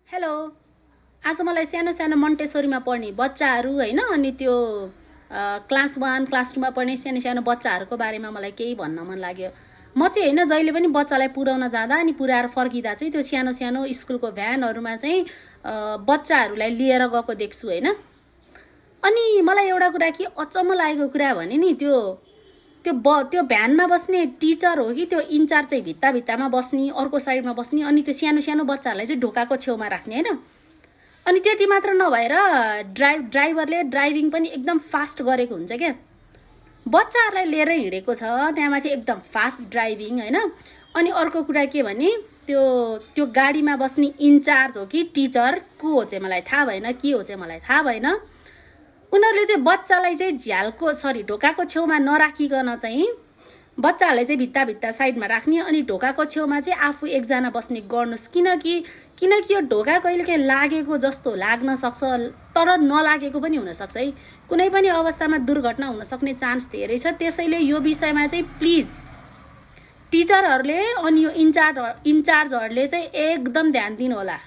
Hello. आज मलाई सानो सानो मन्टेसोरीमा पढ्ने बच्चाहरू हैन, अनि त्यो क्लास 1 क्लास 2 मा पढ्ने सानो सानो बच्चाहरूको बारेमा मलाई केही भन्न मन लाग्यो। म चाहिँ हैन जहिले पनि बच्चालाई पुर्याउन जाँदा अनि पुर्याएर फर्किँदा चाहिँ त्यो सानो सानो स्कुलको भ्यानहरुमा चाहिँ बच्चाहरूलाई लिएर गएको देख्छु हैन। अनि मलाई एउटा कुरा के अचम्म लागेको कुरा भने नि त्यो भ्यानमा बस्ने टिचर हो कि त्यो इन्चार्ज चाहिँ भित्ता भित्तामा बस्ने, अर्को साइडमा बस्ने, अनि त्यो सानो सानो बच्चाहरूलाई चाहिँ ढोकाको छेउमा राख्ने हैन। अनि त्यति मात्र नभएर ड्राइभरले ड्राइभिङ पनि एकदम फास्ट गरेको हुन्छ क्या। बच्चाहरूलाई लिएर हिँडेको छ त्यहाँमाथि एकदम फास्ट ड्राइभिङ हैन। अनि अर्को कुरा के भने त्यो गाडीमा बस्ने इन्चार्ज हो कि टिचर को हो चाहिँ मलाई थाहा भएन, के हो चाहिँ मलाई थाहा भएन। उनीहरूले चाहिँ बच्चालाई चाहिँ ढोकाको छेउमा नराखिकन चाहिँ बच्चाहरूलाई चाहिँ भित्ता भित्ता साइडमा राख्ने, अनि ढोकाको छेउमा चाहिँ आफू एकजना बस्ने गर्नुस्। किनकि यो ढोका कहिलेकाहीँ लागेको जस्तो लाग्न सक्छ, तर नलागेको पनि हुन सक्छ है। कुनै पनि अवस्थामा दुर्घटना हुन सक्ने चान्स धेरै छ। त्यसैले यो विषयमा चाहिँ प्लिज टिचरहरूले अनि यो इन्चार्जहरूले चाहिँ एकदम ध्यान दिनु होला।